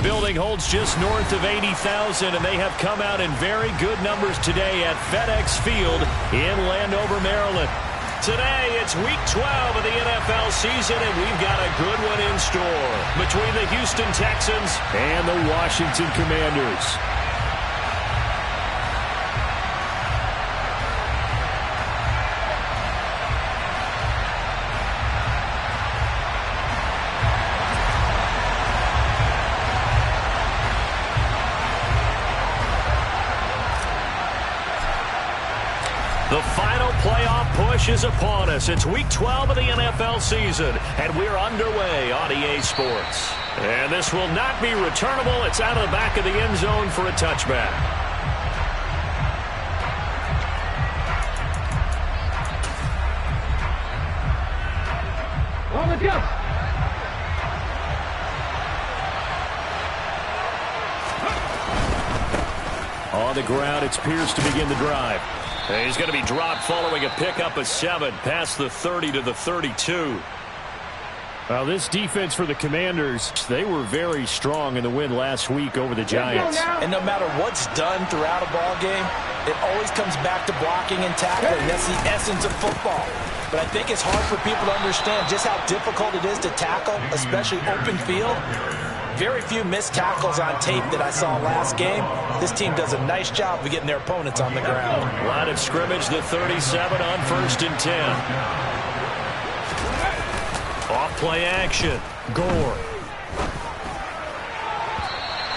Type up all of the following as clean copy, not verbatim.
building holds just north of 80,000, and they have come out in very good numbers today at FedEx Field in Landover, Maryland. Today, it's Week 12 of the NFL season, and we've got a good one in store between the Houston Texans and the Washington Commanders. The final playoff push is upon us. It's Week 12 of the NFL season, and we're underway on EA Sports. And this will not be returnable. It's out of the back of the end zone for a touchback. On the jump. On the ground, it's Pierce to begin the drive. He's going to be dropped following a pickup of 7 past the 30 to the 32. Well, this defense for the Commanders, they were very strong in the win last week over the Giants. And no matter what's done throughout a ball game, it always comes back to blocking and tackling. That's the essence of football. But I think it's hard for people to understand just how difficult it is to tackle, especially open field. Very few missed tackles on tape that I saw last game. This team does a nice job of getting their opponents on the ground. Line of scrimmage, the 37 on 1st and 10. Off play action. Gore.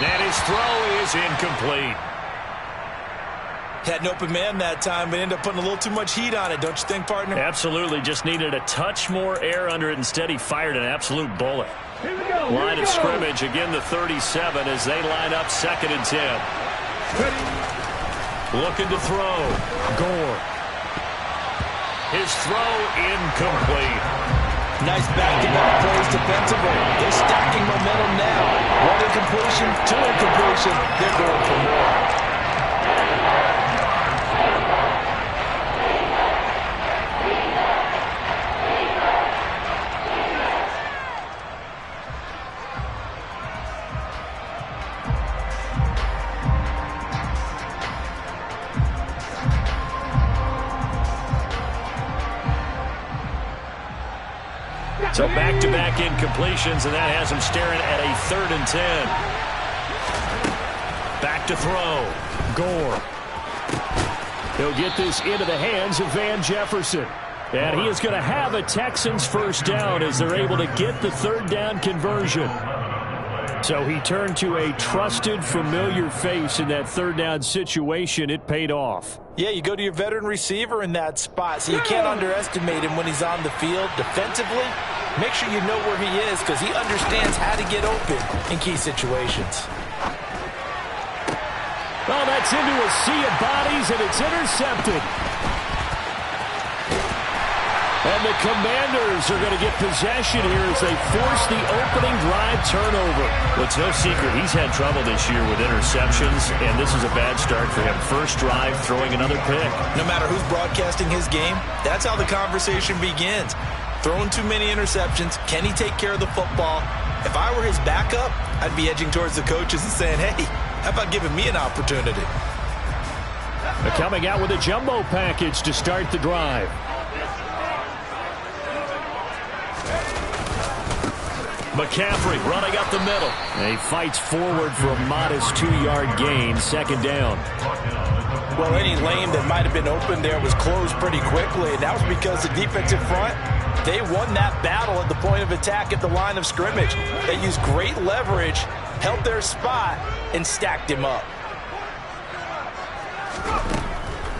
And his throw is incomplete. Had an open man that time, but ended up putting a little too much heat on it, don't you think, partner? Absolutely. Just needed a touch more air under it. Instead, he fired an absolute bullet. Line of scrimmage, again the 37 as they line up 2nd and 10. Looking to throw. Gore. His throw incomplete. Nice back-to-back plays defensively. They're stacking momentum now. 1 incompletion, 2 incompletion. They're going for more. So back-to-back incompletions, and that has him staring at a 3rd and 10. Back to throw. Gore. He'll get this into the hands of Van Jefferson. And he is going to have a Texans first down as they're able to get the 3rd down conversion. So he turned to a trusted, familiar face in that 3rd down situation. It paid off. Yeah, you go to your veteran receiver in that spot, so you can't underestimate him when he's on the field. Defensively, make sure you know where he is because he understands how to get open in key situations. Well, that's into a sea of bodies, and it's intercepted. And the Commanders are going to get possession here as they force the opening drive turnover. Well, it's no secret he's had trouble this year with interceptions, and this is a bad start for him. First drive, throwing another pick. No matter who's broadcasting his game, that's how the conversation begins. Throwing too many interceptions, can he take care of the football? If I were his backup, I'd be edging towards the coaches and saying, hey, how about giving me an opportunity? They're coming out with a jumbo package to start the drive. McCaffrey running up the middle. And he fights forward for a modest 2-yard gain, 2nd down. Well, any lane that might have been open there was closed pretty quickly, and that was because the defensive front, they won that battle at the point of attack at the line of scrimmage. They used great leverage, held their spot, and stacked him up.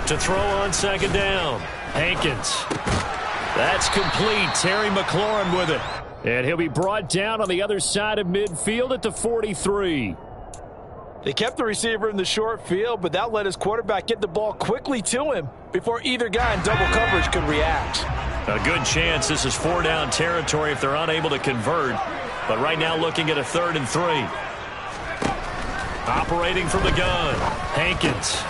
To throw on 2nd down, Hankins. That's complete. Terry McLaurin with it. And he'll be brought down on the other side of midfield at the 43. They kept the receiver in the short field, but that let his quarterback get the ball quickly to him before either guy in double coverage could react. A good chance this is 4-down territory if they're unable to convert. But right now looking at a 3rd and 3. Operating from the gun, Hankins.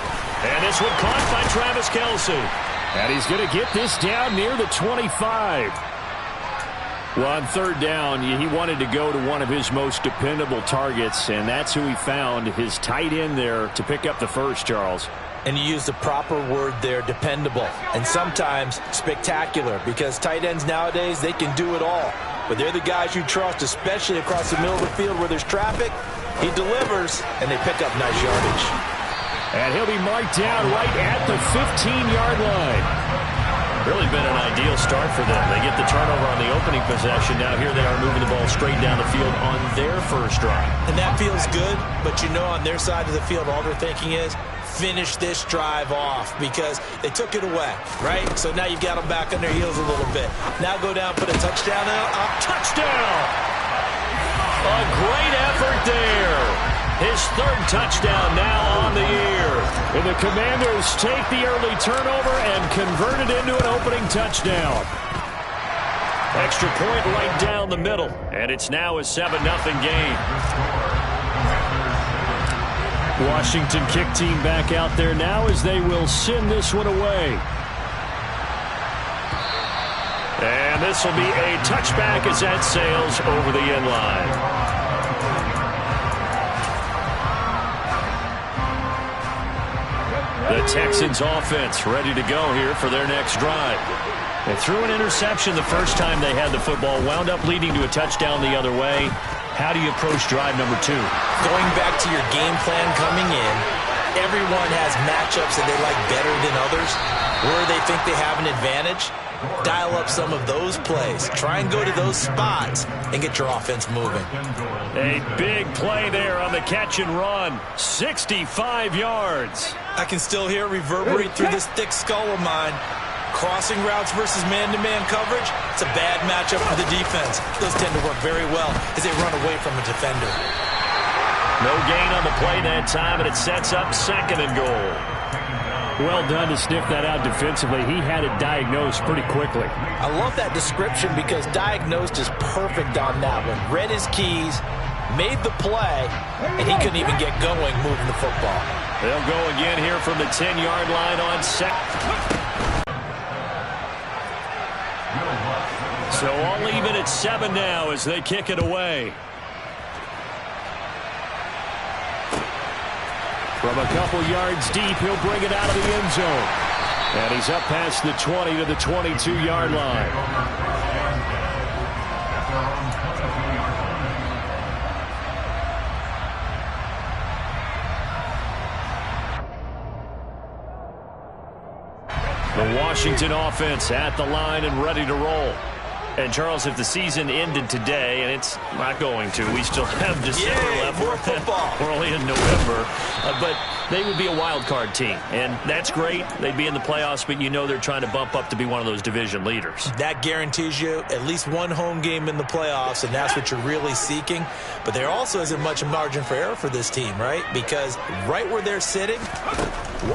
And this one caught by Travis Kelce. And he's going to get this down near the 25. Well, on third down, he wanted to go to one of his most dependable targets, and that's who he found, his tight end there, to pick up the first, Charles. And you use the proper word there, dependable, and sometimes spectacular, because tight ends nowadays, they can do it all. But they're the guys you trust, especially across the middle of the field where there's traffic. He delivers, and they pick up nice yardage. And he'll be marked down right at the 15-yard line. Really been an ideal start for them. They get the turnover on the opening possession. Now here they are moving the ball straight down the field on their first drive. And that feels good, but you know on their side of the field, all they're thinking is, finish this drive off, because they took it away, right? So now you've got them back on their heels a little bit. Now go down, put a touchdown out. Touchdown! A great effort there. His third touchdown now on the year. And the Commanders take the early turnover and convert it into an opening touchdown. Extra point right down the middle. And it's now a 7-0 game. Washington kick team back out there now as they will send this one away. And this will be a touchback as that sails over the end line. The Texans offense ready to go here for their next drive. They threw an interception the first time they had the football, wound up leading to a touchdown the other way. How do you approach drive number 2? Going back to your game plan coming in, everyone has matchups that they like better than others. Where they think they have an advantage, dial up some of those plays. Try and go to those spots and get your offense moving. A big play there on the catch and run. 65 yards. I can still hear it reverberate through this thick skull of mine. Crossing routes versus man-to-man coverage, it's a bad matchup for the defense. Those tend to work very well as they run away from a defender. No gain on the play that time, and it sets up 2nd and goal. Well done to sniff that out defensively. He had it diagnosed pretty quickly. I love that description because diagnosed is perfect on that one. Read his keys, made the play, and he couldn't even get going moving the football. They'll go again here from the 10-yard line on set. So all even at 7 now as they kick it away. From a couple yards deep, he'll bring it out of the end zone. And he's up past the 20 to the 22-yard line. The Washington offense at the line and ready to roll. And, Charles, if the season ended today, and it's not going to, we still have December left. More football. We're only in November. But they would be a wild card team, and that's great. They'd be in the playoffs, but you know they're trying to bump up to be one of those division leaders. That guarantees you at least one home game in the playoffs, and that's what you're really seeking. But there also isn't much margin for error for this team, right? Because right where they're sitting,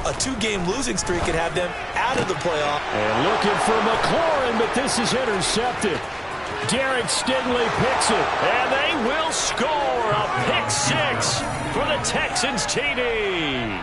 a 2-game losing streak could have them out of the playoff. And looking for McLaurin, but this is intercepted. Derek Stingley picks it, and they will score a pick 6 for the Texans TD.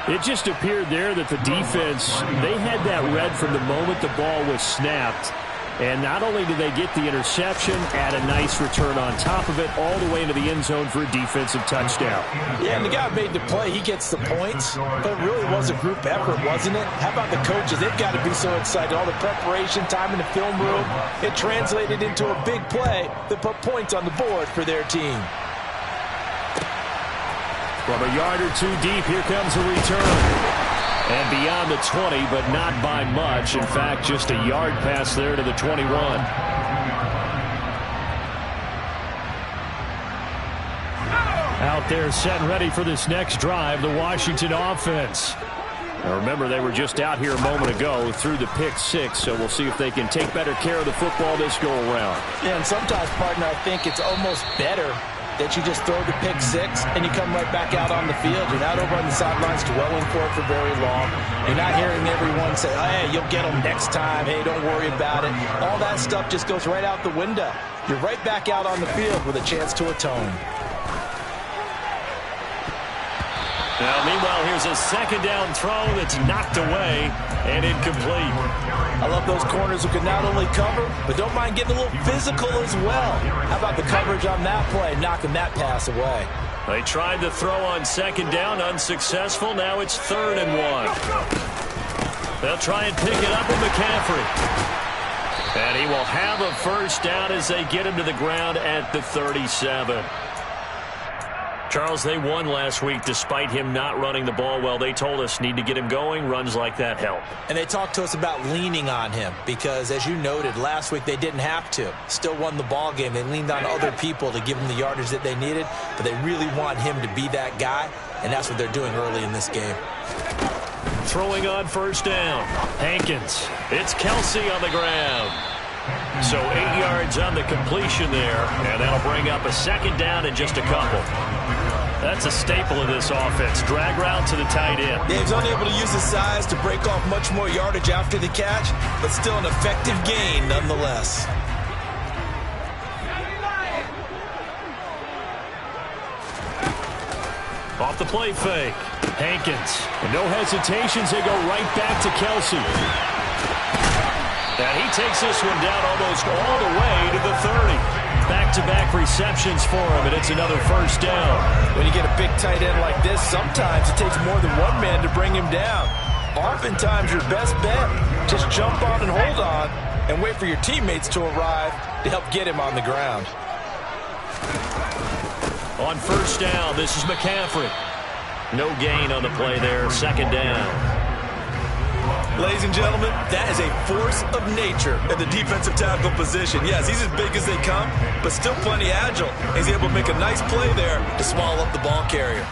It just appeared there that the defense, they had that read from the moment the ball was snapped. And not only did they get the interception, add a nice return on top of it, all the way into the end zone for a defensive touchdown. Yeah, and the guy made the play. He gets the points, but it really was a group effort, wasn't it? How about the coaches? They've got to be so excited. All the preparation, time in the film room, it translated into a big play that put points on the board for their team. From a yard or two deep, here comes a return. And beyond the 20, but not by much. In fact, just a yard pass there to the 21. Out there set and ready for this next drive, the Washington offense. Now remember, they were just out here a moment ago through the pick 6, so we'll see if they can take better care of the football this go around. Yeah, and sometimes, partner, I think it's almost better that you just throw the pick 6 and you come right back out on the field. You're not over on the sidelines dwelling for it for very long. You're not hearing everyone say, oh, hey, you'll get them next time. Hey, don't worry about it. All that stuff just goes right out the window. You're right back out on the field with a chance to atone. Now, meanwhile, here's a second down throw that's knocked away and incomplete. I love those corners who can not only cover, but don't mind getting a little physical as well. How about the coverage on that play, knocking that pass away? They tried to throw on second down, unsuccessful. Now it's 3rd and 1. They'll try and pick it up with McCaffrey. And he will have a first down as they get him to the ground at the 37. Charles, they won last week despite him not running the ball well. They told us need to get him going. Runs like that help. And they talked to us about leaning on him because, as you noted, last week they didn't have to. Still won the ball game. They leaned on other people to give them the yardage that they needed, but they really want him to be that guy, and that's what they're doing early in this game. Throwing on first down. Hankins. It's Kelsey on the ground. So 8 yards on the completion there, and that'll bring up a second down and just a couple. That's a staple of this offense. Drag route to the tight end. Yeah, he's unable to use his size to break off much more yardage after the catch, but still an effective gain nonetheless. Off the play fake. Hankins. And no hesitations. They go right back to Kelsey. And he takes this one down almost all the way to the 30. Back-to-back receptions for him, and it's another first down. When you get a big tight end like this, sometimes it takes more than one man to bring him down. Oftentimes, your best bet, just jump on and hold on and wait for your teammates to arrive to help get him on the ground. On first down, this is McCaffrey. No gain on the play there, second down. Ladies and gentlemen, that is a force of nature at the defensive tackle position. Yes, he's as big as they come, but still plenty agile. He's able to make a nice play there to swallow up the ball carrier.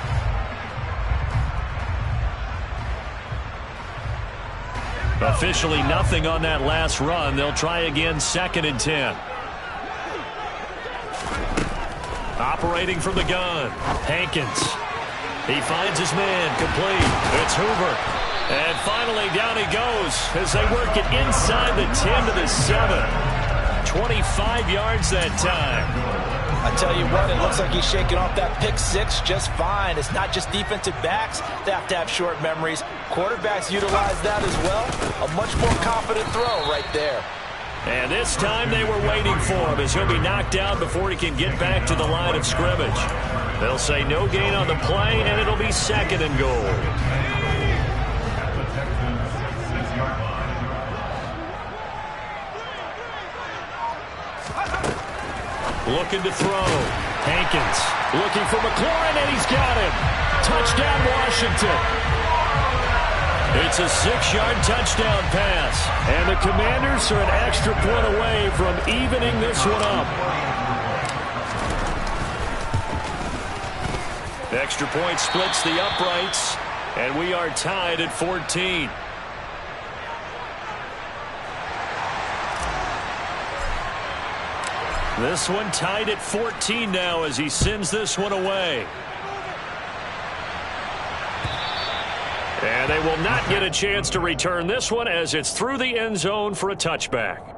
Officially nothing on that last run. They'll try again, 2nd and 10. Operating from the gun, Hankins. He finds his man, complete. It's Hoover. And finally, down he goes as they work it inside the 10 to the 7. 25 yards that time. I tell you what, it looks like he's shaking off that pick six just fine. It's not just defensive backs that have to have short memories. Quarterbacks utilize that as well. A much more confident throw right there. And this time they were waiting for him as he'll be knocked down before he can get back to the line of scrimmage. They'll say no gain on the play, and it'll be 2nd and goal. Looking to throw. Hankins looking for McLaurin, and he's got him. Touchdown, Washington. It's a 6-yard touchdown pass. And the Commanders are an extra point away from evening this one up. Extra point splits the uprights, and we are tied at 14. This one tied at 14 now as he sends this one away. And they will not get a chance to return this one as it's through the end zone for a touchback.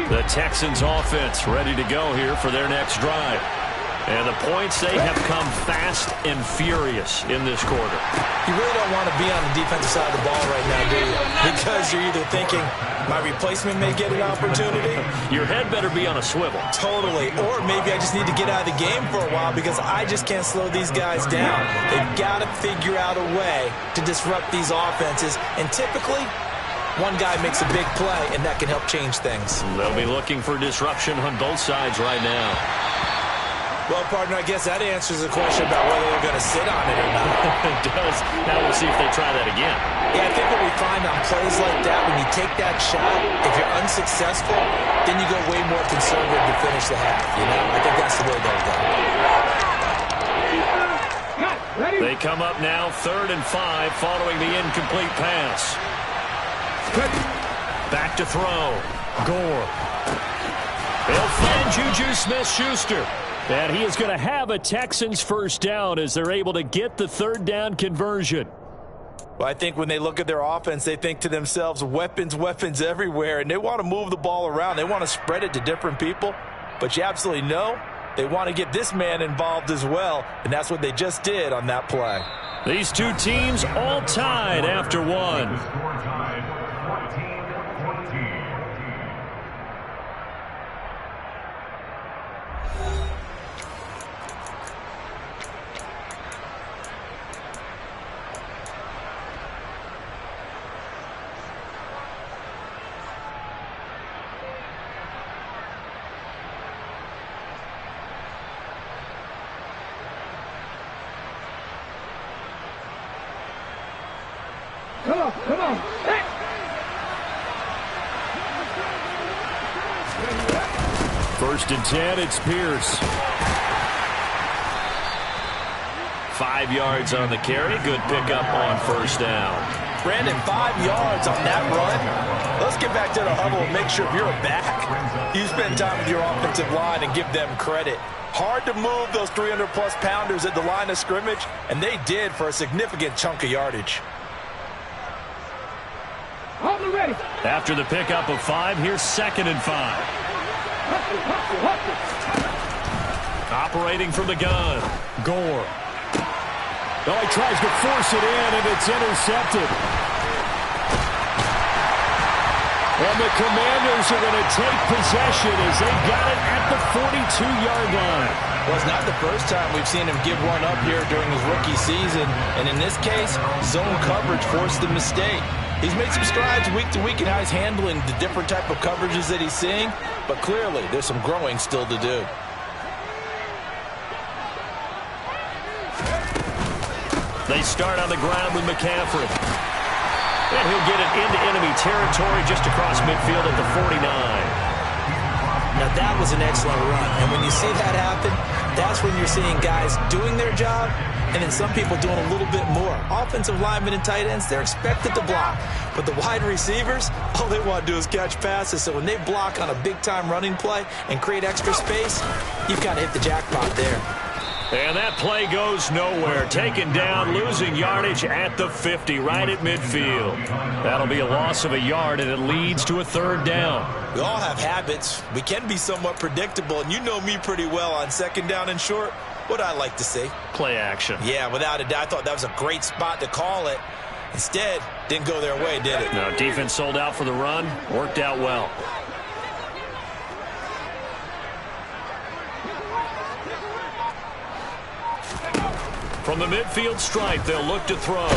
The Texans offense ready to go here for their next drive. And the points, they have come fast and furious in this quarter. You really don't want to be on the defensive side of the ball right now, do you? Because you're either thinking, my replacement may get an opportunity. Your head better be on a swivel. Totally. Or maybe I just need to get out of the game for a while because I just can't slow these guys down. They've got to figure out a way to disrupt these offenses. And typically, one guy makes a big play, and that can help change things. They'll be looking for disruption on both sides right now. Well, partner, I guess that answers the question about whether they're going to sit on it or not. It does. Now we'll see if they try that again. Yeah, I think what we find on plays like that, when you take that shot, if you're unsuccessful, then you go way more conservative to finish the half. You know, I think that's the way they'll go. They come up now 3rd and 5 following the incomplete pass. Back to throw. Gore. They'll find Juju Smith-Schuster. And he is going to have a Texans first down as they're able to get the third down conversion. Well, I think when they look at their offense, they think to themselves, weapons, weapons everywhere, and they want to move the ball around. They want to spread it to different people, but you absolutely know they want to get this man involved as well, and that's what they just did on that play. These two teams all tied after one. Come on. Hey. First and 10, it's Pierce. 5 yards on the carry. Good pickup on first down. Brandon, 5 yards on that run. Let's get back to the huddle and make sure if you're a back, you spend time with your offensive line and give them credit. Hard to move those 300-plus pounders at the line of scrimmage, and they did for a significant chunk of yardage. After the pickup of 5, here's 2nd and 5. Operating from the gun, Gore. Oh, he tries to force it in, and it's intercepted. And the Commanders are going to take possession as they got it at the 42-yard line. Well, it's not the first time we've seen him give one up here during his rookie season. And in this case, zone coverage forced the mistake. He's made some strides week to week in how he's handling the different type of coverages that he's seeing. But clearly, there's some growing still to do. They start on the ground with McCaffrey. And he'll get it into enemy territory just across midfield at the 49. Now, that was an excellent run. And when you see that happen, that's when you're seeing guys doing their job and then some people doing a little bit more. Offensive linemen and tight ends, they're expected to block. But the wide receivers, all they want to do is catch passes. So when they block on a big-time running play and create extra space, you've kind of hit the jackpot there. And that play goes nowhere. Taken down, losing yardage at the 50, right at midfield. That'll be a loss of a yard, and it leads to a third down. We all have habits. We can be somewhat predictable, and you know me pretty well on second down and short. What I like to see? Play action. Yeah, without a doubt. I thought that was a great spot to call it. Instead, didn't go their way, did it? No, defense sold out for the run. Worked out well. From the midfield stripe, they'll look to throw.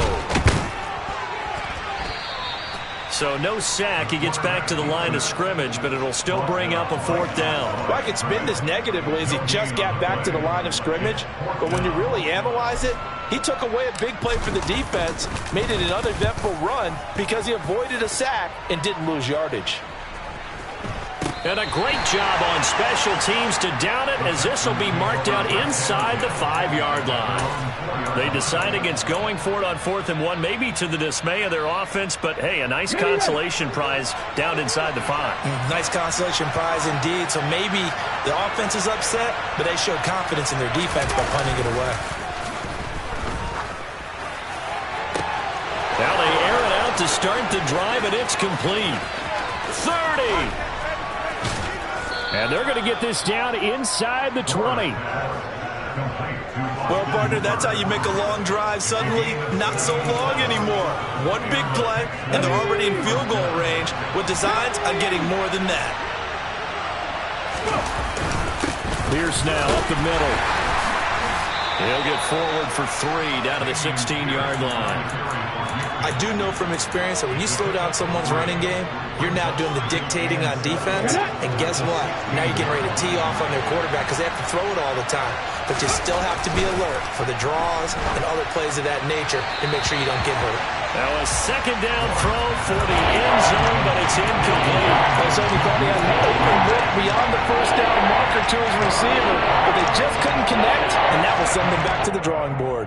So no sack. He gets back to the line of scrimmage, but it'll still bring up a fourth down. Well, I could spin this negatively as he just got back to the line of scrimmage. But when you really analyze it, he took away a big play for the defense, made it an uneventful run because he avoided a sack and didn't lose yardage. And a great job on special teams to down it, as this will be marked out inside the 5-yard line. They decide against going for it on 4th and 1, maybe to the dismay of their offense, but hey, a nice consolation prize down inside the 5. Nice consolation prize indeed. So maybe the offense is upset, but they showed confidence in their defense by punting it away. Now they air it out to start the drive, and it's complete. 30. And they're going to get this down inside the 20. Well, partner, that's how you make a long drive suddenly not so long anymore. One big play, and they're already in field goal range with designs on getting more than that. Pierce now up the middle. He'll get forward for 3 down to the 16-yard line. I do know from experience that when you slow down someone's running game, you're now doing the dictating on defense. And guess what? Now you're getting ready to tee off on their quarterback because they have to throw it all the time. But you still have to be alert for the draws and other plays of that nature to make sure you don't get hurt. Now a second down throw for the end zone, but it's incomplete. Well, so he thought he had an open look beyond the first down marker to his receiver, but they just couldn't connect, and that will send them back to the drawing board.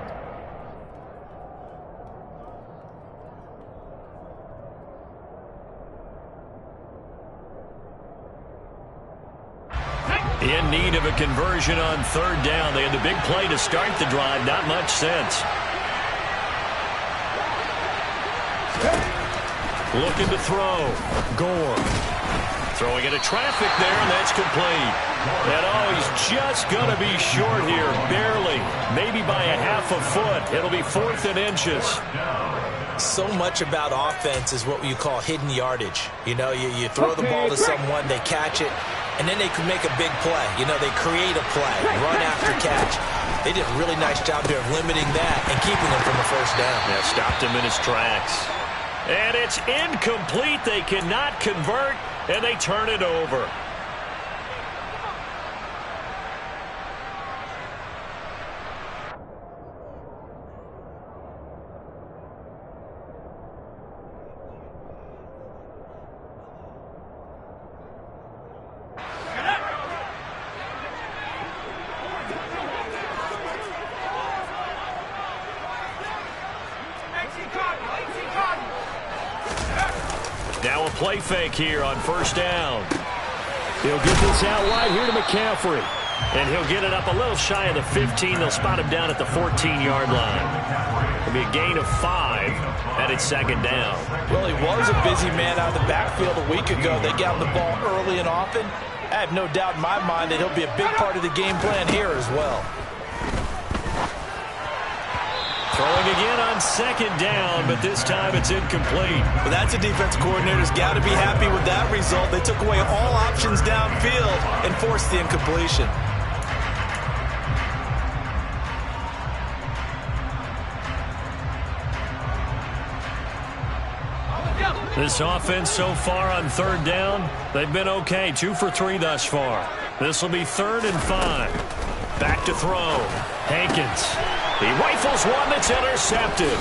In need of a conversion on third down. They had the big play to start the drive. Not much sense. Looking to throw. Gore. Throwing into traffic there, and that's complete. And he's just going to be short here. Barely. Maybe by a half a foot. It'll be 4th and inches. So much about offense is what you call hidden yardage. You know, you throw the ball to someone, they catch it, and then they can make a big play. You know, they create a play, run after catch. They did a really nice job there of limiting that and keeping him from a first down. Yeah, stopped him in his tracks. And it's incomplete. They cannot convert, and they turn it over. Now a play fake here on first down. He'll get this out wide here to McCaffrey. And he'll get it up a little shy of the 15. They'll spot him down at the 14-yard line. It'll be a gain of 5, and it's second down. Well, he was a busy man out of the backfield a week ago. They got him the ball early and often. I have no doubt in my mind that he'll be a big part of the game plan here as well. Throwing again on second down, but this time it's incomplete. Well, that's a defense coordinator's got to be happy with that result. They took away all options downfield and forced the incompletion. This offense so far on third down, they've been okay. 2 for 3 thus far. This will be 3rd and 5. Back to throw. Hankins. He rifles one that's intercepted.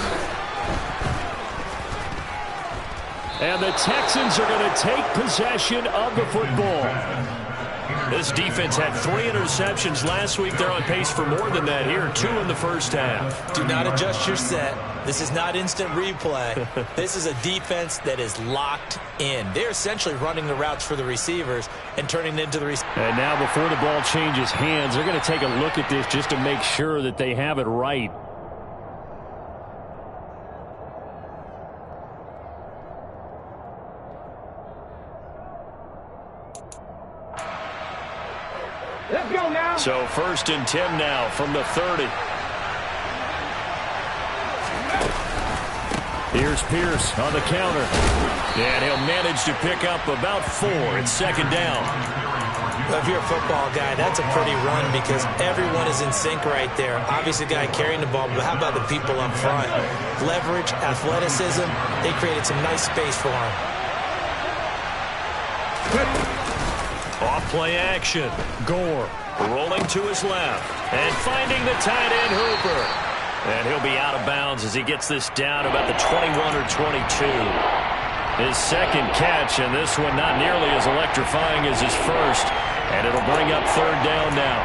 And the Texans are going to take possession of the football. This defense had 3 interceptions last week. They're on pace for more than that here. 2 in the first half. Do not adjust your set. This is not instant replay. This is a defense that is locked in. They're essentially running the routes for the receivers and turning it into the receivers. And now before the ball changes hands, they're going to take a look at this just to make sure that they have it right. Let's go now. So 1st and 10 now from the 30. Here's Pierce on the counter. And he'll manage to pick up about 4. It's second down. If you're a football guy, that's a pretty run because everyone is in sync right there. Obviously, the guy carrying the ball, but how about the people up front? Leverage, athleticism, they created some nice space for him. Off play action. Gore rolling to his left and finding the tight end Hooper. And he'll be out of bounds as he gets this down about the 21 or 22. His second catch, and this one not nearly as electrifying as his first. And it'll bring up 3rd down now.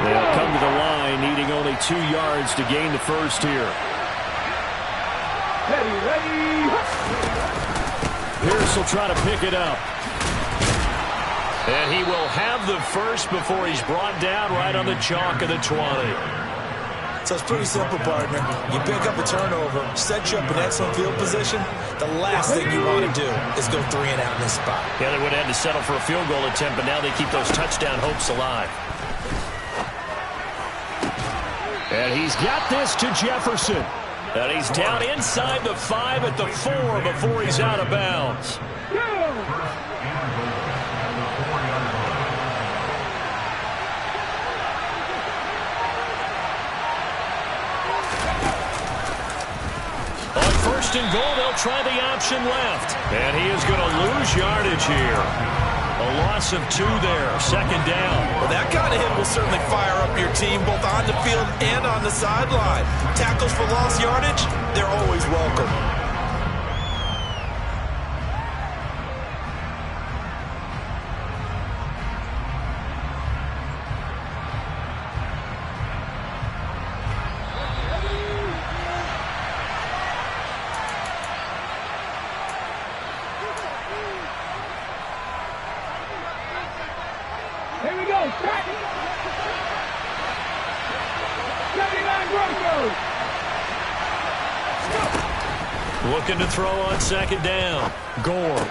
They'll come to the line, needing only 2 yards to gain the first here. Ready. Pierce will try to pick it up. And he will have the first before he's brought down right on the chalk of the 20. So it's pretty simple, partner. You pick up a turnover, set you up in excellent field position. The last thing you want to do is go 3 and out in this spot. Yeah, they would have had to settle for a field goal attempt, but now they keep those touchdown hopes alive. And he's got this to Jefferson. And he's down inside the 5 at the 4 before he's out of bounds. On 1st and goal, they'll try the option left. And he is going to lose yardage here. A loss of 2 there, second down. Well, that kind of hit will certainly fire up your team, both on the field and on the sideline. Tackles for lost yardage, they're always welcome. Here we go. Track. 79 Broncos. Looking to throw on second down. Gore.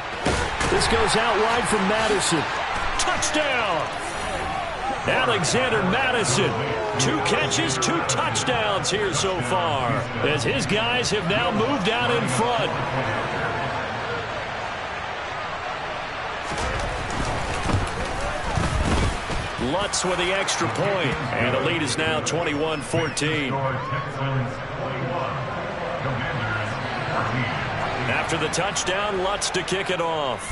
This goes out wide from Madison. Touchdown! Alexander Madison. 2 catches, 2 touchdowns here so far, as his guys have now moved out in front. Lutz with the extra point, and the lead is now 21-14. After the touchdown, Lutz to kick it off.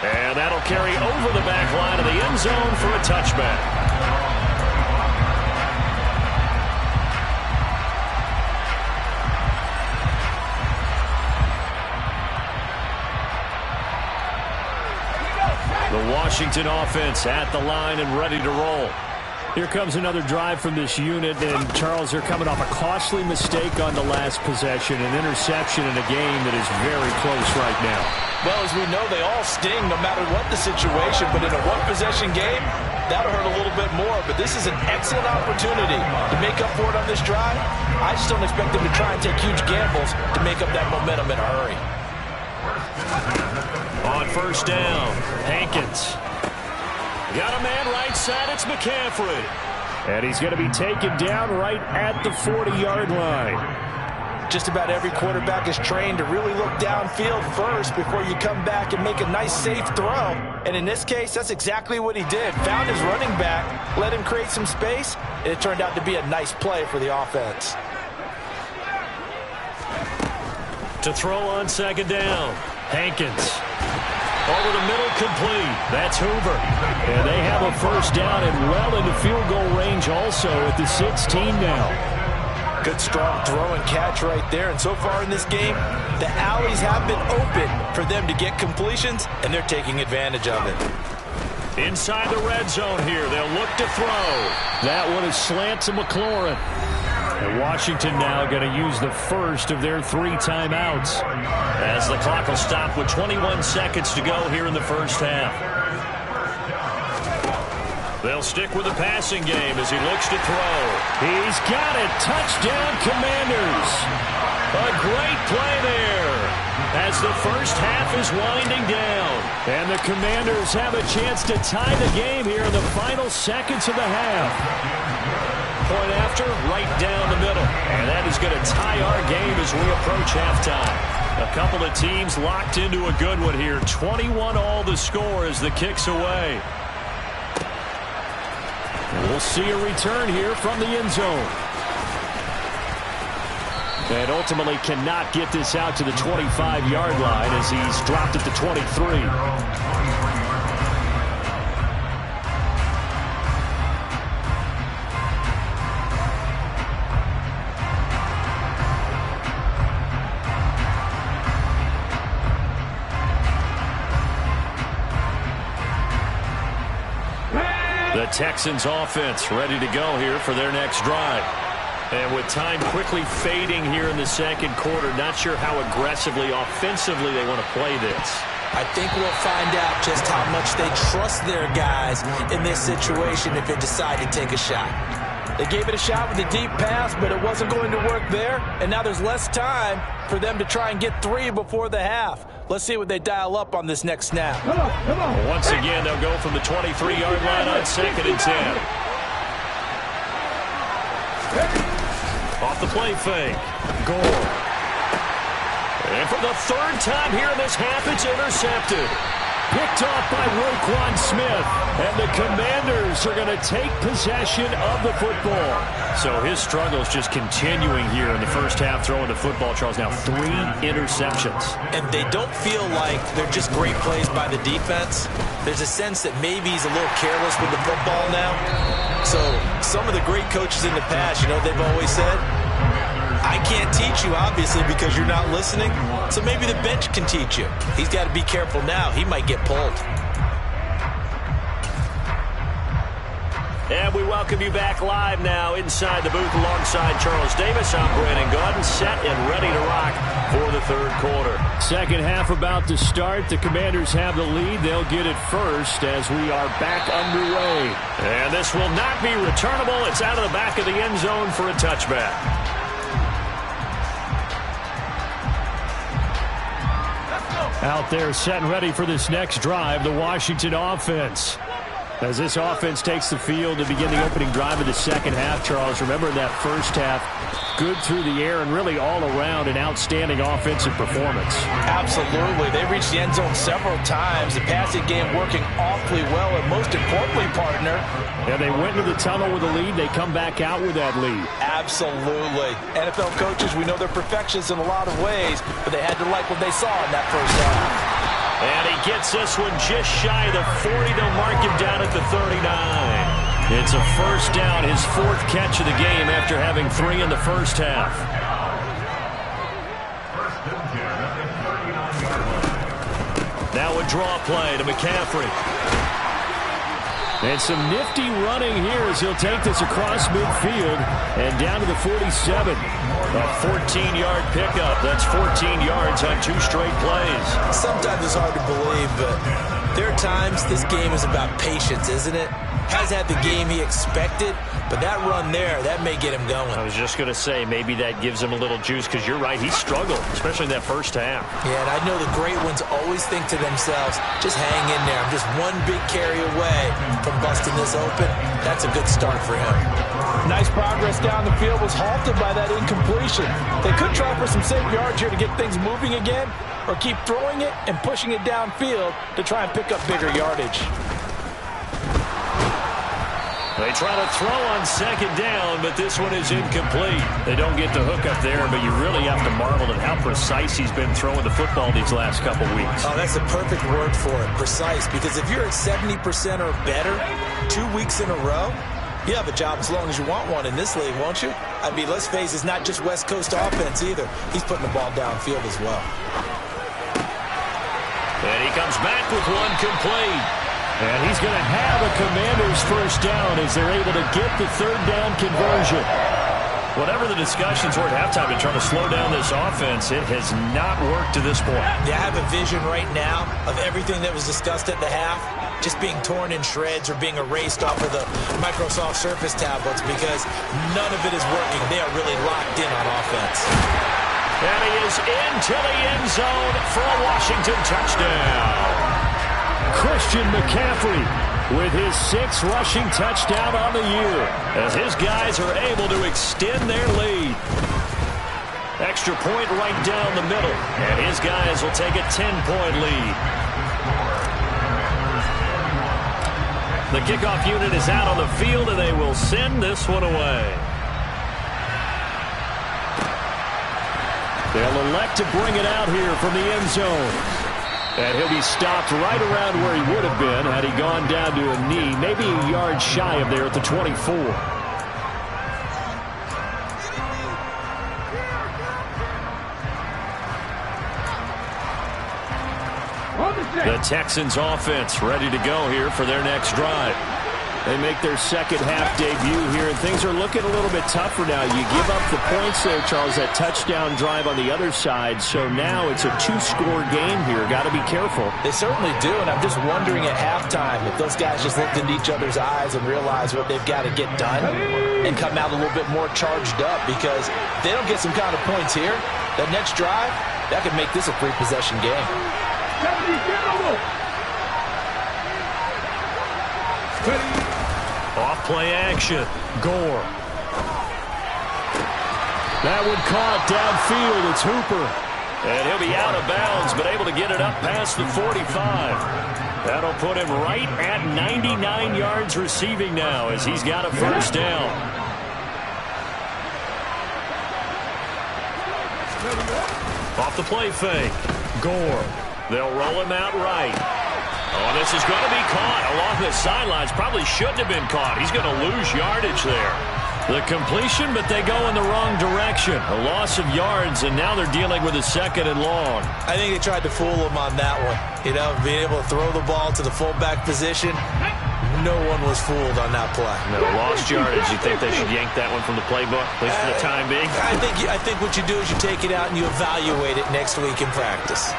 And that'll carry over the back line of the end zone for a touchback. The Washington offense at the line and ready to roll. Here comes another drive from this unit, and Charles, they're coming off a costly mistake on the last possession, an interception in a game that is very close right now. Well, as we know, they all sting no matter what the situation, but in a one-possession game, that'll hurt a little bit more. But this is an excellent opportunity to make up for it on this drive. I just don't expect them to try and take huge gambles to make up that momentum in a hurry. On first down, Hankins. Got a man right side, it's McCaffrey. And he's going to be taken down right at the 40-yard line. Just about every quarterback is trained to really look downfield first before you come back and make a nice, safe throw. And in this case, that's exactly what he did. Found his running back, let him create some space, and it turned out to be a nice play for the offense. To throw on second down, Hankins. Over the middle, complete. That's Hoover. And they have a first down and well into field goal range also at the 16 now. Good, strong throw and catch right there. And so far in this game, the alleys have been open for them to get completions, and they're taking advantage of it. Inside the red zone here, they'll look to throw. That one is slant to McLaurin. And Washington now going to use the first of their 3 timeouts, as the clock will stop with 21 seconds to go here in the first half. They'll stick with the passing game as he looks to throw. He's got it. Touchdown, Commanders. A great play there as the first half is winding down. And the Commanders have a chance to tie the game here in the final seconds of the half. Point after, right down the middle. And that is going to tie our game as we approach halftime. A couple of teams locked into a good one here. 21-all the score as the kick's away. And we'll see a return here from the end zone. And ultimately cannot get this out to the 25-yard line as he's dropped at the 23. The Texans offense ready to go here for their next drive. And with time quickly fading here in the second quarter, not sure how aggressively, offensively they want to play this. I think we'll find out just how much they trust their guys in this situation if they decide to take a shot. They gave it a shot with a deep pass, but it wasn't going to work there. And now there's less time for them to try and get 3 before the half. Let's see what they dial up on this next snap. Come on. Once again, they'll go from the 23-yard line on 2nd and 10. Off the play fake. Gore. And for the 3rd time here in this half, it's intercepted. Picked off by Roquan Smith. And the Commanders are going to take possession of the football. So his struggles just continuing here in the first half, throwing the football, Charles. Now 3 interceptions. And they don't feel like they're just great plays by the defense. There's a sense that maybe he's a little careless with the football now. So some of the great coaches in the past, you know, they've always said, I can't teach you, obviously, because you're not listening. So maybe the bench can teach you. He's got to be careful now. He might get pulled. And we welcome you back live now inside the booth alongside Charles Davis. I'm Brandon Gaudin, set and ready to rock for the third quarter. Second half about to start. The Commanders have the lead. They'll get it first as we are back underway. And this will not be returnable. It's out of the back of the end zone for a touchback. Out there set and ready for this next drive, the Washington offense. As this offense takes the field to begin the opening drive of the second half, Charles, remember in that first half, good through the air and really all around an outstanding offensive performance. Absolutely. They reached the end zone several times. The passing game working awfully well, and most importantly, partner. Yeah, they went into the tunnel with a lead. They come back out with that lead. Absolutely. NFL coaches, we know they're perfectionists in a lot of ways, but they had to like what they saw in that first half. And he gets this one just shy of the 40. They'll mark him down at the 39. It's a first down, his fourth catch of the game after having 3 in the first half. Now a draw play to McCaffrey. And some nifty running here as he'll take this across midfield and down to the 47. A 14-yard pickup. That's 14 yards on 2 straight plays. Sometimes it's hard to believe, but there are times this game is about patience, isn't it? Has had the game he expected, but that run there, that may get him going. I was just going to say, maybe that gives him a little juice, because you're right, he struggled, especially in that first half. Yeah, and I know the great ones always think to themselves, just hang in there. I'm just one big carry away from busting this open. That's a good start for him. Nice progress down the field, was halted by that incompletion. They could try for some safe yards here to get things moving again, or keep throwing it and pushing it downfield to try and pick up bigger yardage. They try to throw on second down, but this one is incomplete. They don't get the hook up there, but you really have to marvel at how precise he's been throwing the football these last couple weeks. Oh, that's a perfect word for it, precise, because if you're at 70% or better 2 weeks in a row, you have a job as long as you want one in this league, won't you? I mean, let's face it, it's not just West Coast offense either. He's putting the ball downfield as well. And he comes back with one complete. And he's going to have a Commanders first down as they're able to get the third down conversion. Whatever the discussions were at halftime to try to slow down this offense, it has not worked to this point. Yeah, I have a vision right now of everything that was discussed at the half just being torn in shreds or being erased off of the Microsoft Surface tablets, because none of it is working. They are really locked in on offense. And he is into the end zone for a Washington touchdown. Christian McCaffrey with his 6th rushing touchdown on the year as his guys are able to extend their lead. Extra point right down the middle, and his guys will take a 10-point lead. The kickoff unit is out on the field, and they will send this one away. They'll elect to bring it out here from the end zone. And he'll be stopped right around where he would have been had he gone down to a knee, maybe a yard shy of there at the 24. The Texans offense ready to go here for their next drive. They make their second half debut here, and things are looking a little bit tougher now. You give up the points there, Charles, that touchdown drive on the other side. So now it's a 2-score game here. Got to be careful. They certainly do, and I'm just wondering at halftime if those guys just looked into each other's eyes and realized what they've got to get done and come out a little bit more charged up, because if they don't get some kind of points here, that next drive, that could make this a free-possession game. Off play action. Gore. That one caught downfield. It's Hooper. And he'll be out of bounds, but able to get it up past the 45. That'll put him right at 99 yards receiving now as he's got a first down. Off the play fake. Gore. They'll roll him out right. Oh, this is going to be caught along the sidelines. Probably shouldn't have been caught. He's going to lose yardage there. The completion, but they go in the wrong direction. A loss of yards, and now they're dealing with a second and long. I think they tried to fool him on that one. You know, being able to throw the ball to the fullback position. No one was fooled on that play. No, lost yardage. You think they should yank that one from the playbook, at least for the time being? I think what you do is you take it out and you evaluate it next week in practice.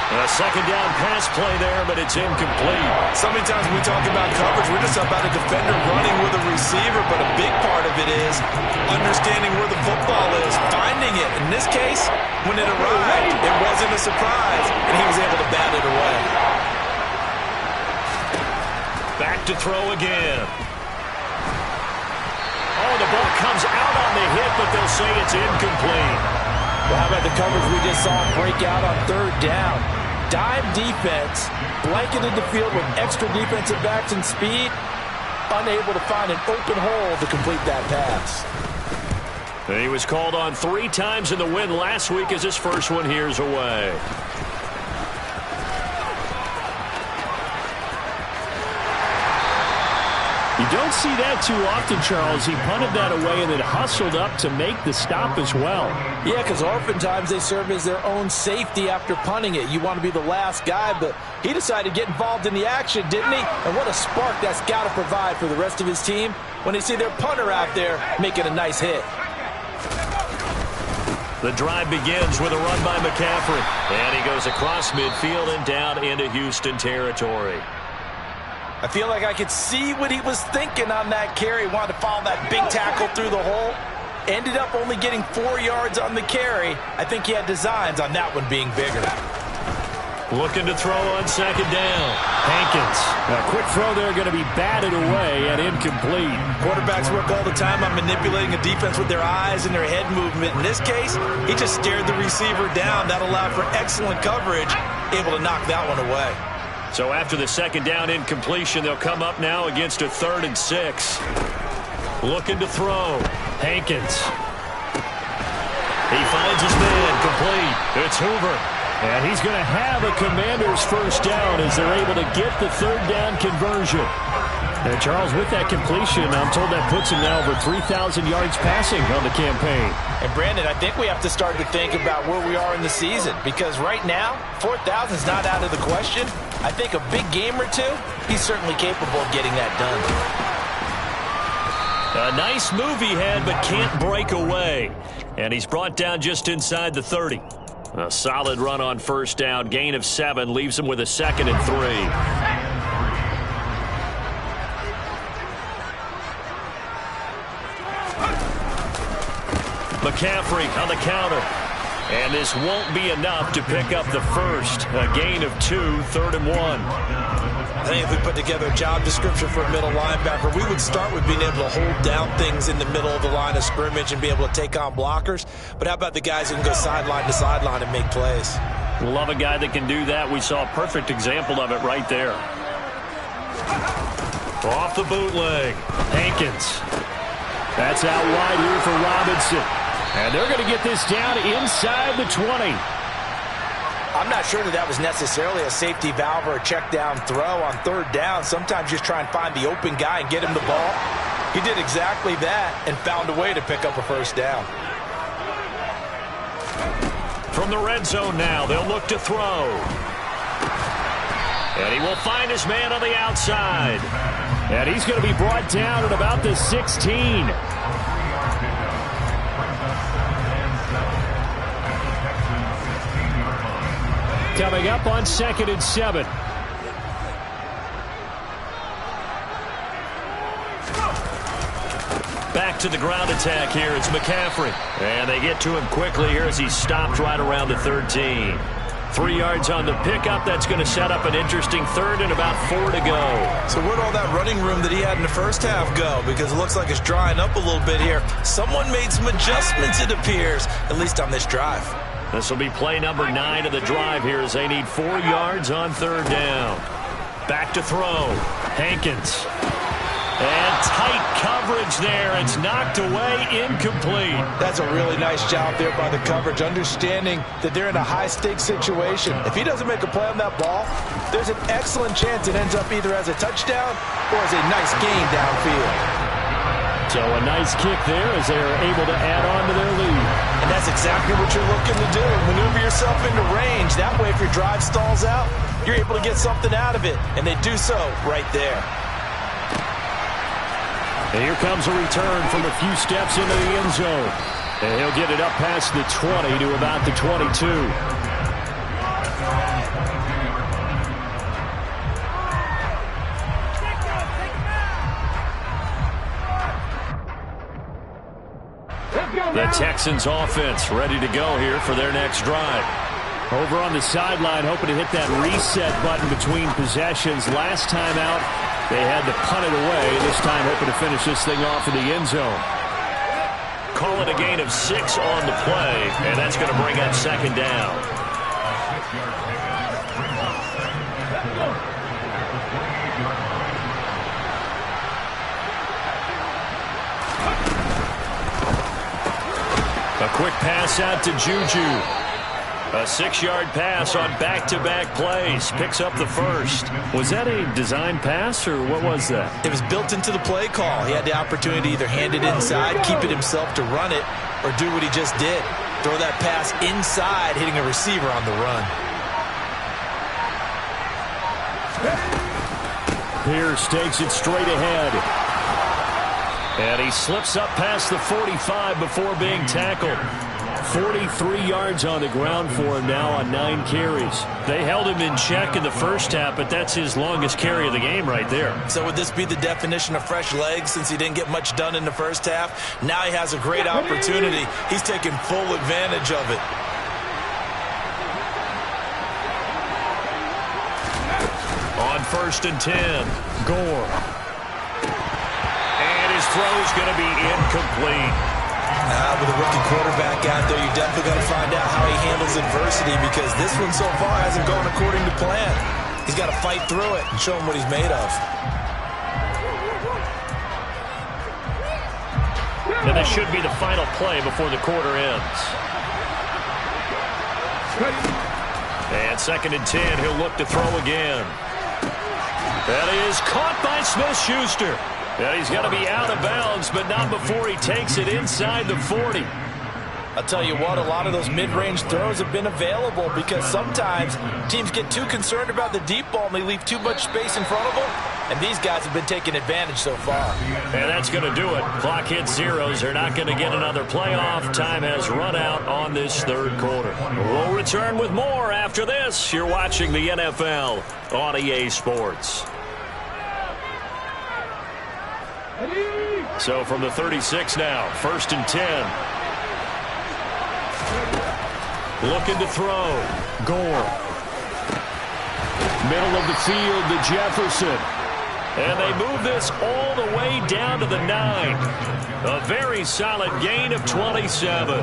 A second down pass play there, but it's incomplete. So many times when we talk about coverage, we're just about a defender running with a receiver, but a big part of it is understanding where the football is, finding it. In this case, when it arrived, it wasn't a surprise, and he was able to bat it away. Back to throw again. Oh, the ball comes out on the hit, but they'll say it's incomplete. Well, how about the coverage we just saw break out on third down? Dime defense, blanketed the field with extra defensive backs and speed, unable to find an open hole to complete that pass. And he was called on 3 times in the win last week as his first one here's away. You don't see that too often, Charles. He punted that away and then hustled up to make the stop as well. Yeah, because oftentimes they serve as their own safety after punting it. You want to be the last guy, but he decided to get involved in the action, didn't he? And what a spark that's got to provide for the rest of his team when they see their punter out there making a nice hit. The drive begins with a run by McCaffrey. And he goes across midfield and down into Houston territory. I feel like I could see what he was thinking on that carry. Wanted to follow that big tackle through the hole. Ended up only getting 4 yards on the carry. I think he had designs on that one being bigger. Looking to throw on second down. Hankins. A quick throw there going to be batted away and incomplete. Quarterbacks work all the time on manipulating a defense with their eyes and their head movement. In this case, he just stared the receiver down. That allowed for excellent coverage. Able to knock that one away. So after the second down incompletion, they'll come up now against a 3rd and 6. Looking to throw. Hankins. He finds his man complete. It's Hoover. And he's going to have a Commander's first down as they're able to get the 3rd down conversion. And Charles, with that completion, I'm told that puts him now over 3,000 yards passing on the campaign. And Brandon, I think we have to start to think about where we are in the season, because right now, 4,000 is not out of the question. I think a big game or two, he's certainly capable of getting that done. A nice move he had, but can't break away. And he's brought down just inside the 30. A solid run on first down. Gain of 7 leaves him with a 2nd and 3. McCaffrey on the counter. And this won't be enough to pick up the first. A gain of 2, 3rd and 1. I think if we put together a job description for a middle linebacker, we would start with being able to hold down things in the middle of the line of scrimmage and be able to take on blockers. But how about the guys who can go sideline to sideline and make plays? Love a guy that can do that. We saw a perfect example of it right there. Off the bootleg. Hankins. That's out wide here for Robinson. And they're going to get this down inside the 20. I'm not sure that was necessarily a safety valve or a check down throw on 3rd down. Sometimes just try and find the open guy and get him the ball. He did exactly that and found a way to pick up a first down. From the red zone now, they'll look to throw. And he will find his man on the outside. And he's going to be brought down at about the 16. Coming up on 2nd and 7. Back to the ground attack here. It's McCaffrey. And they get to him quickly here as he stopped right around the 13. 3 yards on the pickup. That's going to set up an interesting 3rd and about 4 to go. So where'd all that running room that he had in the first half go? Because it looks like it's drying up a little bit here. Someone made some adjustments, it appears, at least on this drive. This will be play number 9 of the drive here as they need 4 yards on 3rd down. Back to throw. Hankins. And tight coverage there. It's knocked away, incomplete. That's a really nice job there by the coverage, understanding that they're in a high-stakes situation. If he doesn't make a play on that ball, there's an excellent chance it ends up either as a touchdown or as a nice gain downfield. So a nice kick there as they're able to add on to their lead. And that's exactly what you're looking to do. Maneuver yourself into range. That way, if your drive stalls out, you're able to get something out of it. And they do so right there. And here comes a return from a few steps into the end zone. And he'll get it up past the 20 to about the 22. The Texans offense ready to go here for their next drive. Over on the sideline, hoping to hit that reset button between possessions. Last time out, they had to punt it away. This time, hoping to finish this thing off in the end zone. Call it a gain of 6 on the play, and that's going to bring up second down. A quick pass out to Juju. A 6-yard pass on back-to-back plays. Picks up the first. Was that a design pass, or what was that? It was built into the play call. He had the opportunity to either hand it inside, keep it himself to run it, or do what he just did. Throw that pass inside, hitting a receiver on the run. Pierce takes it straight ahead. And he slips up past the 45 before being tackled. 43 yards on the ground for him now on 9 carries. They held him in check in the first half, but that's his longest carry of the game right there. So would this be the definition of fresh legs since he didn't get much done in the first half? Now he has a great opportunity. He's taking full advantage of it. On 1st and 10, Gore. And his throw is going to be incomplete. With a rookie quarterback out there, you definitely got to find out how he handles adversity, because this one so far hasn't gone according to plan. He's got to fight through it and show him what he's made of. And this should be the final play before the quarter ends. And 2nd and 10, he'll look to throw again. That is caught by Smith-Schuster. Yeah, he's going to be out of bounds, but not before he takes it inside the 40. I'll tell you what, a lot of those mid-range throws have been available, because sometimes teams get too concerned about the deep ball and they leave too much space in front of them, and these guys have been taking advantage so far. And that's going to do it. Clock hits zeros. They're not going to get another playoff. Time has run out on this 3rd quarter. We'll return with more after this. You're watching the NFL on EA Sports. So from the 36 now, 1st and 10. Looking to throw. Gore. Middle of the field to Jefferson. And they move this all the way down to the 9. A very solid gain of 27.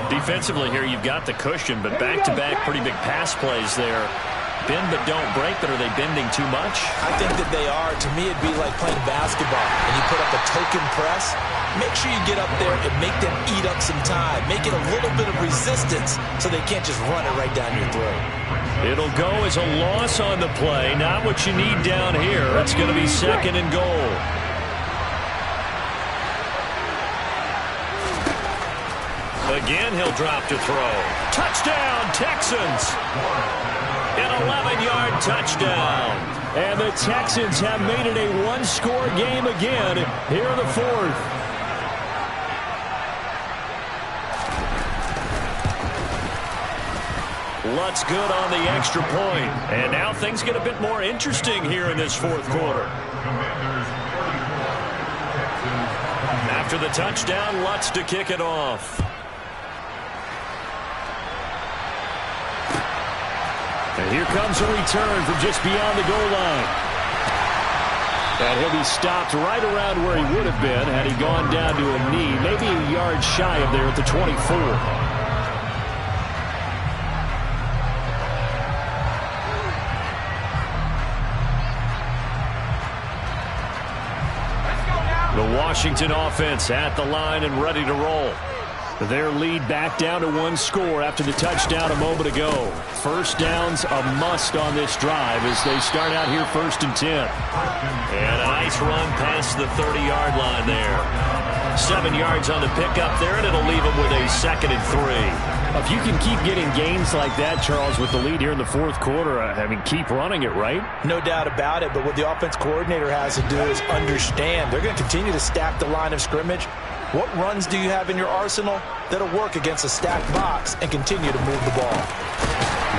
Defensively here, you've got the cushion, but back-to-back pretty big pass plays there. Bend but don't break, but are they bending too much? I think that they are. To me, it'd be like playing basketball, and you put up a token press. Make sure you get up there and make them eat up some time. Make it a little bit of resistance so they can't just run it right down your throat. It'll go as a loss on the play. Not what you need down here. It's going to be 2nd and goal. Again, he'll drop to throw. Touchdown, Texans! An 11-yard touchdown. And the Texans have made it a one-score game again here in the 4th. Lutz good on the extra point. And now things get a bit more interesting here in this 4th quarter. After the touchdown, Lutz to kick it off. And here comes a return from just beyond the goal line. And he'll be stopped right around where he would have been had he gone down to a knee, maybe a yard shy of there at the 24. The Washington offense at the line and ready to roll. Their lead back down to 1 score after the touchdown a moment ago. First down's a must on this drive as they start out here 1st and 10. And a nice run past the 30-yard line there. 7 yards on the pickup there, and it'll leave him with a 2nd and 3. If you can keep getting gains like that, Charles, with the lead here in the fourth quarter, I mean, keep running it, right? No doubt about it, but what the offense coordinator has to do is understand they're going to continue to stack the line of scrimmage. What runs do you have in your arsenal that'll work against a stacked box and continue to move the ball?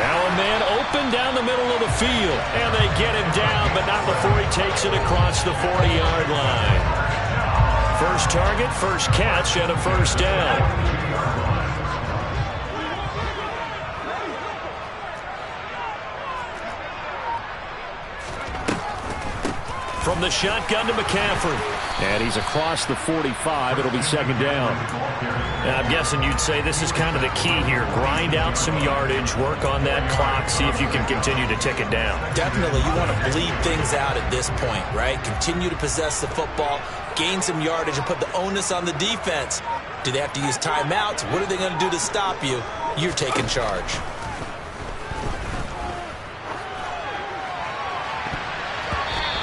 Now a man open down the middle of the field, and they get him down, but not before he takes it across the 40-yard line. First target, first catch, and a first down. From the shotgun to McCaffrey. And he's across the 45. It'll be 2nd down. And I'm guessing you'd say this is kind of the key here. Grind out some yardage, work on that clock, see if you can continue to tick it down. Definitely. You want to bleed things out at this point, right? Continue to possess the football, gain some yardage, and put the onus on the defense. Do they have to use timeouts? What are they going to do to stop you? You're taking charge.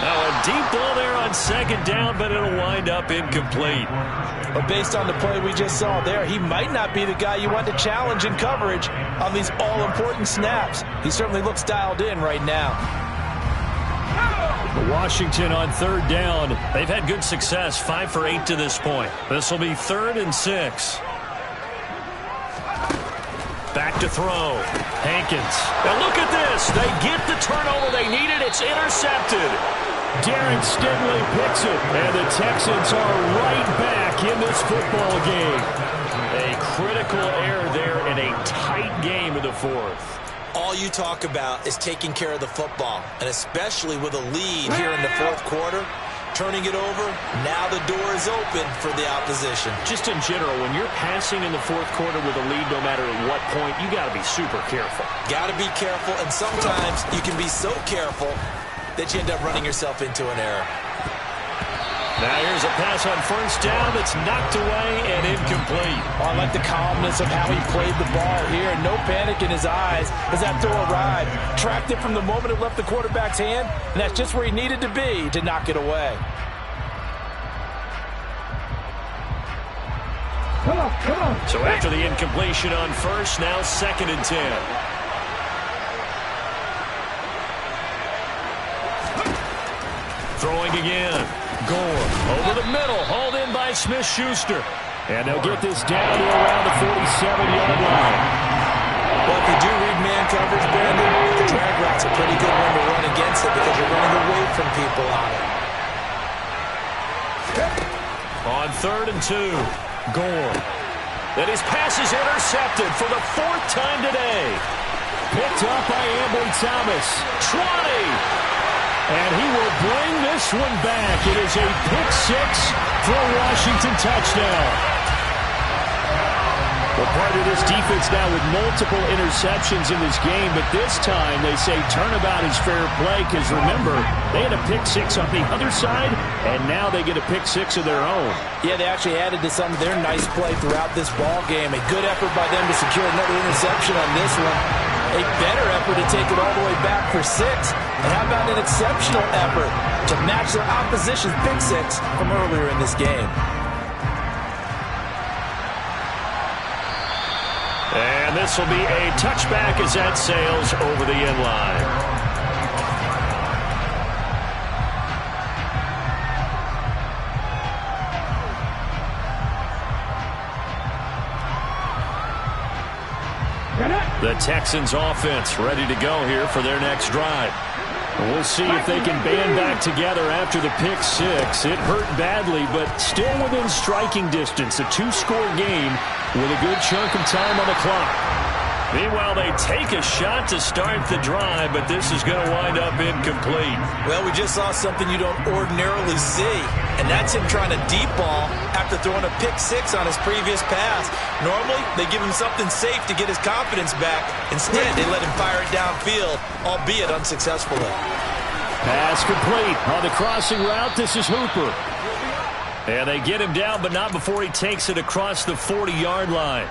Now a deep ball there on 2nd down, but it'll wind up incomplete. But based on the play we just saw there, he might not be the guy you want to challenge in coverage on these all-important snaps. He certainly looks dialed in right now. Washington on 3rd down. They've had good success, 5 for 8 to this point. This will be 3rd and 6. Back to throw. Hankins. And look at this. They get the turnover they needed. It's intercepted. Darren Stingley picks it. And the Texans are right back in this football game. A critical error there in a tight game in the fourth. All you talk about is taking care of the football, and especially with a lead here in the fourth quarter. Turning it over, now the door is open for the opposition. Just in general, when you're passing in the fourth quarter with a lead, no matter at what point, you got to be super careful. Got to be careful, and sometimes you can be so careful that you end up running yourself into an error. Now here's a pass on first down that's knocked away and incomplete. Oh, I like the calmness of how he played the ball here. No panic in his eyes as that throw arrived. Tracked it from the moment it left the quarterback's hand, and that's just where he needed to be to knock it away. Come on. So after the incompletion on first, now 2nd and 10. Throwing again. Gore over the middle, hauled in by Smith-Schuster. And they'll get this down to around the 47-yard line. Well, if you do read man coverage, Brandon, the drag route's a pretty good one to run against it because you're running away from people on it. On 3rd and 2, Gore. Then his pass is intercepted for the 4th time today. Picked up by Ambry Thomas. 20. And he will bring this one back. It is a pick-6 for a Washington touchdown. Well, part of this defense now with multiple interceptions in this game, but this time they say turnabout is fair play because, remember, they had a pick-6 on the other side, and now they get a pick-6 of their own. Yeah, they actually added to some of their nice play throughout this ball game. A good effort by them to secure another interception on this one. A better effort to take it all the way back for 6. And how about an exceptional effort to match their opposition's pick-6 from earlier in this game? And this will be a touchback as that sails over the end line. The Texans offense ready to go here for their next drive. We'll see if they can band back together after the pick-6. It hurt badly, but still within striking distance. A 2-score game with a good chunk of time on the clock. Meanwhile, they take a shot to start the drive, but this is going to wind up incomplete. Well, we just saw something you don't ordinarily see, and that's him trying to deep ball after throwing a pick-6 on his previous pass. Normally, they give him something safe to get his confidence back. Instead, they let him fire it downfield, albeit unsuccessfully. Pass complete on the crossing route. This is Hooper. And they get him down, but not before he takes it across the 40-yard line.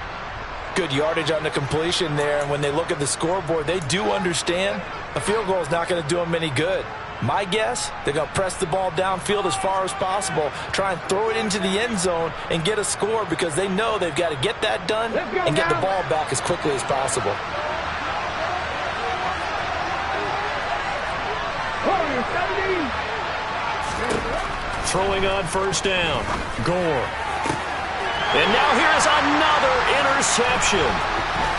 Good yardage on the completion there, and when they look at the scoreboard, they do understand a field goal is not going to do them any good. My guess, they're going to press the ball downfield as far as possible, try and throw it into the end zone and get a score because they know they've got to get that done and get the ball back as quickly as possible. Throwing on first down. Gore. And now here's another interception.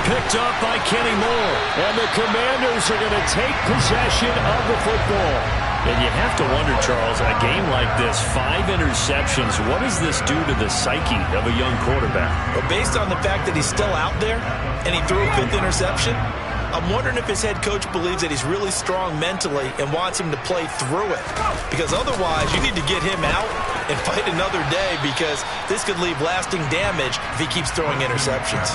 Picked up by Kenny Moore. And the Commanders are going to take possession of the football. And you have to wonder, Charles, in a game like this, 5 interceptions, what does this do to the psyche of a young quarterback? Well, based on the fact that he's still out there and he threw a 5th interception, I'm wondering if his head coach believes that he's really strong mentally and wants him to play through it. Because otherwise, you need to get him out and fight another day because this could leave lasting damage if he keeps throwing interceptions.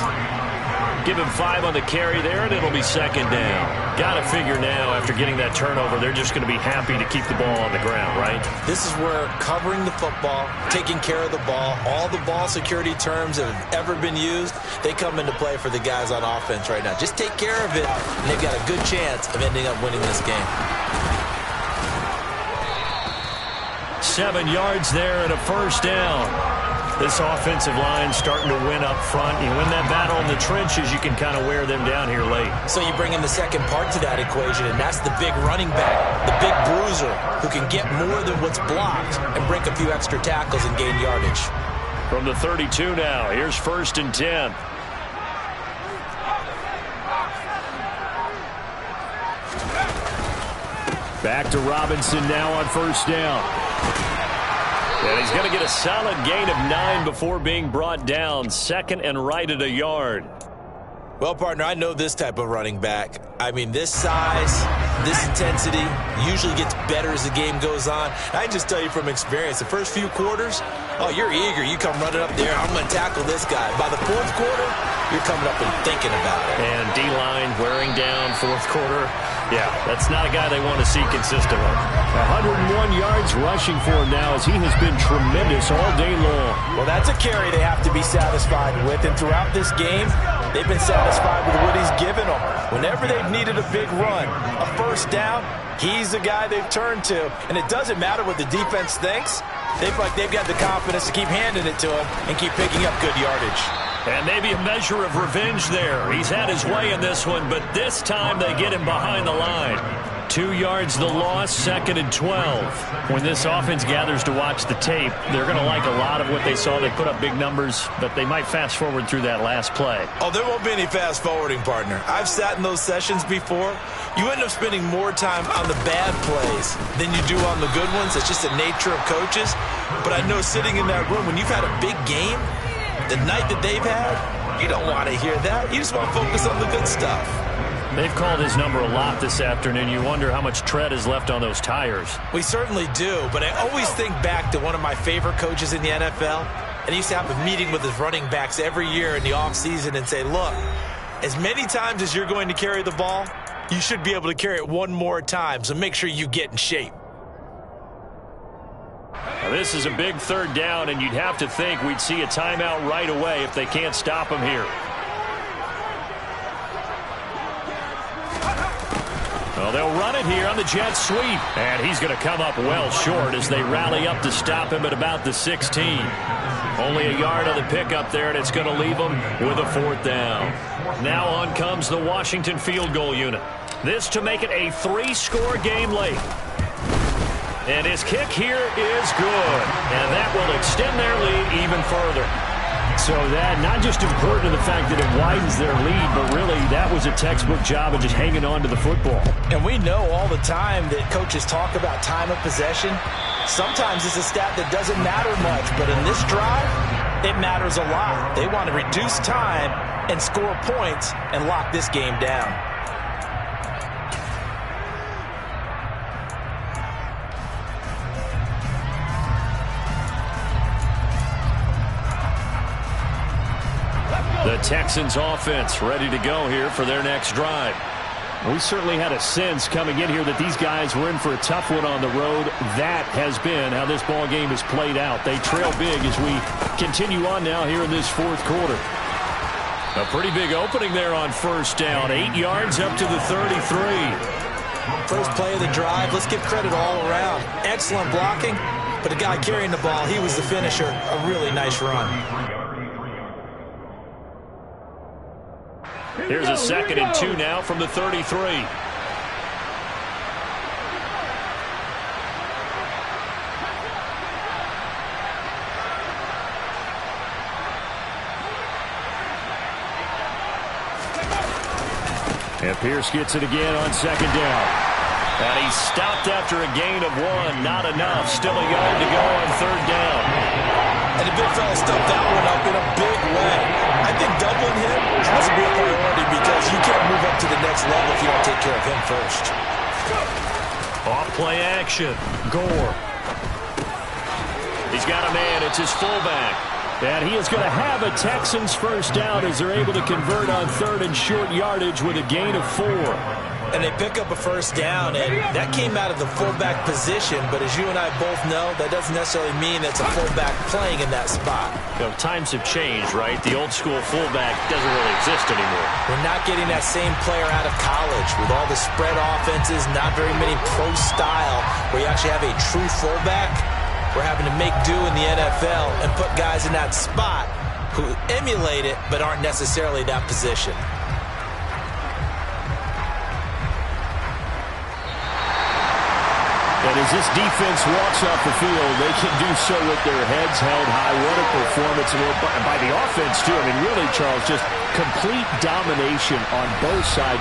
Give him 5 on the carry there, and it'll be second down. Got to figure now, after getting that turnover, they're just going to be happy to keep the ball on the ground, right? This is where covering the football, taking care of the ball, all the ball security terms that have ever been used, they come into play for the guys on offense right now. Just take care of it, and they've got a good chance of ending up winning this game. 7 yards there and a first down. This offensive line starting to win up front. You win that battle in the trenches, you can kind of wear them down here late. So you bring in the second part to that equation, and that's the big running back, the big bruiser, who can get more than what's blocked and break a few extra tackles and gain yardage. From the 32 now, here's 1st and 10. Back to Robinson now on first down. And he's going to get a solid gain of 9 before being brought down. 2nd and right at a yard. Well, partner, I know this type of running back. I mean, this size, this intensity usually gets better as the game goes on. I can just tell you from experience, the first few quarters, oh, you're eager. You come running up there, I'm going to tackle this guy. By the 4th quarter, you're coming up and thinking about it. And D-line wearing down 4th quarter. Yeah, that's not a guy they want to see consistently. 101 yards rushing for him now as he has been tremendous all day long. Well, that's a carry they have to be satisfied with. And throughout this game, they've been satisfied with what he's given them. Whenever they've needed a big run, a first down, he's the guy they've turned to. And it doesn't matter what the defense thinks. They've got the confidence to keep handing it to him and keep picking up good yardage. And maybe a measure of revenge there. He's had his way in this one, but this time they get him behind the line. 2 yards the loss, 2nd and 12. When this offense gathers to watch the tape, they're going to like a lot of what they saw. They put up big numbers, but they might fast forward through that last play. Oh, there won't be any fast forwarding, partner. I've sat in those sessions before. You end up spending more time on the bad plays than you do on the good ones. It's just the nature of coaches. But I know sitting in that room, when you've had a big game, the night that they've had, you don't want to hear that. You just want to focus on the good stuff. They've called his number a lot this afternoon. You wonder how much tread is left on those tires. We certainly do, but I always think back to one of my favorite coaches in the NFL, and he used to have a meeting with his running backs every year in the offseason and say, look, as many times as you're going to carry the ball, you should be able to carry it one more time, so make sure you get in shape. Now, this is a big 3rd down, and you'd have to think we'd see a timeout right away if they can't stop him here. Well, they'll run it here on the jet sweep. And he's going to come up well short as they rally up to stop him at about the 16. Only a yard on the pickup there, and it's going to leave them with a 4th down. Now on comes the Washington field goal unit. This to make it a 3-score game late. And his kick here is good. And that will extend their lead even further. So that not just important in the fact that it widens their lead, but really that was a textbook job of just hanging on to the football. And we know all the time that coaches talk about time of possession. Sometimes it's a stat that doesn't matter much, but in this drive, it matters a lot. They want to reduce time and score points and lock this game down. The Texans offense ready to go here for their next drive. We certainly had a sense coming in here that these guys were in for a tough one on the road. That has been how this ball game has played out. They trail big as we continue on now here in this 4th quarter. A pretty big opening there on first down. 8 yards up to the 33. First play of the drive, let's give credit all around. Excellent blocking, but the guy carrying the ball, he was the finisher. A really nice run. Here's a 2nd and 2 now from the 33. And Pierce gets it again on 2nd down. And he's stopped after a gain of 1. Not enough. Still a yard to go on 3rd down. And the big fella stuffed that one up in a big way. I think doubling him has to be a priority because you can't move up to the next level if you don't take care of him first. Off play action. Gore. He's got a man. It's his fullback. And he is going to have a Texans first down as they're able to convert on 3rd and short yardage with a gain of 4. And they pick up a first down, and that came out of the fullback position. But as you and I both know, that doesn't necessarily mean that's a fullback playing in that spot. You know, times have changed, right? The old school fullback doesn't really exist anymore. We're not getting that same player out of college with all the spread offenses, not very many pro style, where you actually have a true fullback. We're having to make do in the NFL and put guys in that spot who emulate it but aren't necessarily that position. And as this defense walks off the field, they can do so with their heads held high. What a performance by the offense, too. I mean, really, Charles, just complete domination on both sides.